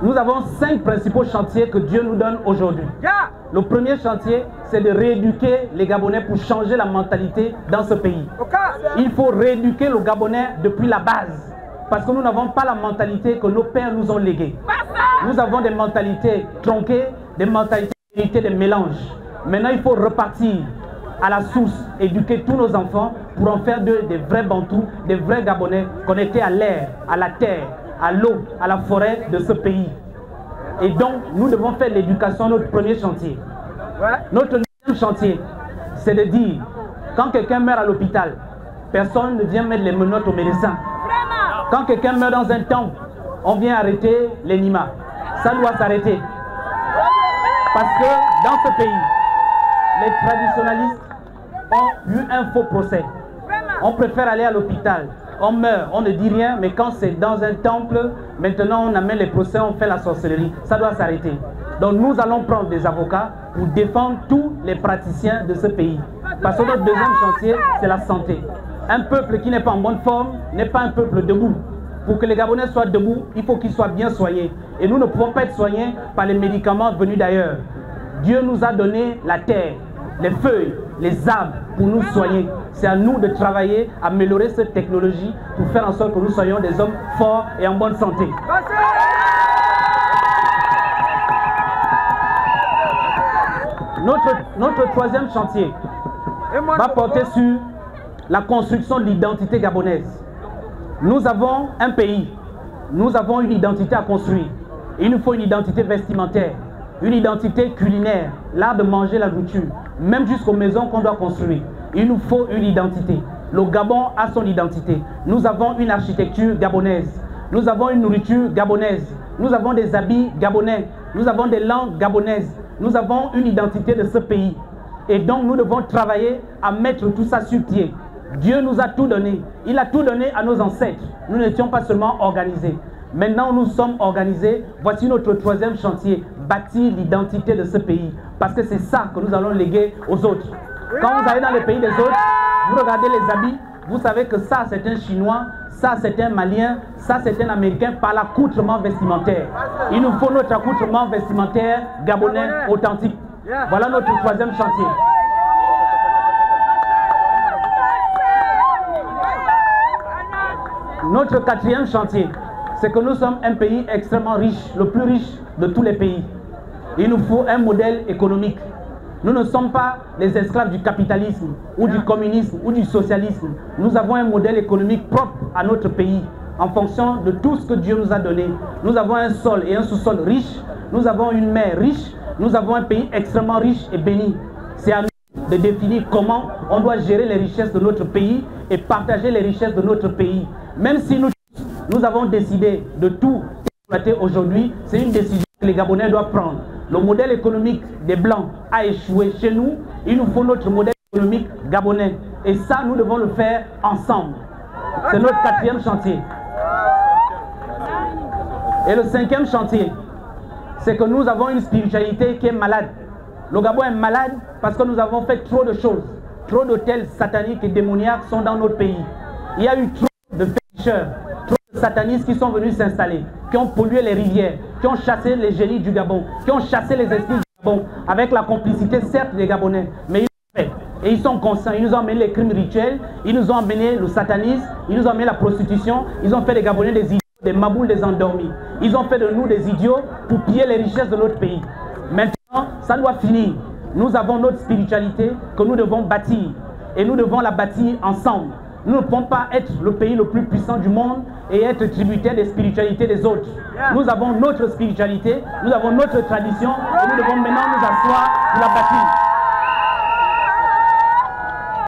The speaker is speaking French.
Nous avons 5 principaux chantiers que Dieu nous donne aujourd'hui. Le premier chantier, c'est de rééduquer les Gabonais pour changer la mentalité dans ce pays. Il faut rééduquer le Gabonais depuis la base. Parce que nous n'avons pas la mentalité que nos pères nous ont léguée. Nous avons des mentalités tronquées, des mentalités des mélanges. Maintenant, il faut repartir à la source, éduquer tous nos enfants pour en faire des vrais Bantous, des vrais Gabonais connectés à l'air, à la terre, à l'eau, à la forêt de ce pays. Et donc, nous devons faire l'éducation, notre premier chantier. Notre deuxième chantier, c'est de dire, quand quelqu'un meurt à l'hôpital, personne ne vient mettre les menottes aux médecins. Quand quelqu'un meurt dans un temple, on vient arrêter les Nima. Ça doit s'arrêter. Parce que dans ce pays, les traditionalistes ont eu un faux procès. On préfère aller à l'hôpital. On meurt, on ne dit rien, mais quand c'est dans un temple, maintenant on amène les procès, on fait la sorcellerie. Ça doit s'arrêter. Donc nous allons prendre des avocats pour défendre tous les praticiens de ce pays. Parce que notre deuxième chantier, c'est la santé. Un peuple qui n'est pas en bonne forme n'est pas un peuple debout. Pour que les Gabonais soient debout, il faut qu'ils soient bien soignés. Et nous ne pouvons pas être soignés par les médicaments venus d'ailleurs. Dieu nous a donné la terre, les feuilles, les arbres pour nous soigner. C'est à nous de travailler, améliorer cette technologie pour faire en sorte que nous soyons des hommes forts et en bonne santé. Notre troisième chantier va porter sur la construction de l'identité gabonaise. Nous avons un pays, nous avons une identité à construire. Il nous faut une identité vestimentaire, une identité culinaire, l'art de manger la nourriture, même jusqu'aux maisons qu'on doit construire. Il nous faut une identité. Le Gabon a son identité. Nous avons une architecture gabonaise. Nous avons une nourriture gabonaise. Nous avons des habits gabonais. Nous avons des langues gabonaises. Nous avons une identité de ce pays. Et donc nous devons travailler à mettre tout ça sur pied. Dieu nous a tout donné. Il a tout donné à nos ancêtres. Nous n'étions pas seulement organisés. Maintenant, nous sommes organisés. Voici notre troisième chantier, bâtir l'identité de ce pays. Parce que c'est ça que nous allons léguer aux autres. Quand vous allez dans les pays des autres, vous regardez les habits, vous savez que ça c'est un Chinois, ça c'est un Malien, ça c'est un Américain par l'accoutrement vestimentaire. Il nous faut notre accoutrement vestimentaire gabonais authentique. Voilà notre troisième chantier. Notre quatrième chantier, c'est que nous sommes un pays extrêmement riche, le plus riche de tous les pays. Il nous faut un modèle économique. Nous ne sommes pas les esclaves du capitalisme, ou du communisme, ou du socialisme. Nous avons un modèle économique propre à notre pays, en fonction de tout ce que Dieu nous a donné. Nous avons un sol et un sous-sol riche, nous avons une mer riche, nous avons un pays extrêmement riche et béni. C'est à nous de définir comment on doit gérer les richesses de notre pays et partager les richesses de notre pays. Même si nous avons décidé de tout exploiter aujourd'hui, c'est une décision que les Gabonais doivent prendre. Le modèle économique des Blancs a échoué chez nous. Il nous faut notre modèle économique gabonais. Et ça, nous devons le faire ensemble. C'est notre quatrième chantier. Et le cinquième chantier, c'est que nous avons une spiritualité qui est malade. Le Gabon est malade parce que nous avons fait trop de choses. Trop d'hôtels sataniques et démoniaques sont dans notre pays. Il y a eu trop de féticheurs, trop de satanistes qui sont venus s'installer, qui ont pollué les rivières, qui ont chassé les génies du Gabon, qui ont chassé les esprits du Gabon, avec la complicité certes des Gabonais, mais ils l'ont fait. Et ils sont conscients, ils nous ont amené les crimes rituels, ils nous ont amené le satanisme, ils nous ont amené la prostitution, ils ont fait des Gabonais des idiots, des maboules, des endormis. Ils ont fait de nous des idiots pour piller les richesses de notre pays. Maintenant, ça doit finir. Nous avons notre spiritualité que nous devons bâtir. Et nous devons la bâtir ensemble. Nous ne pouvons pas être le pays le plus puissant du monde et être tributaire des spiritualités des autres. Nous avons notre spiritualité, nous avons notre tradition et nous devons maintenant nous asseoir pour la bâtir.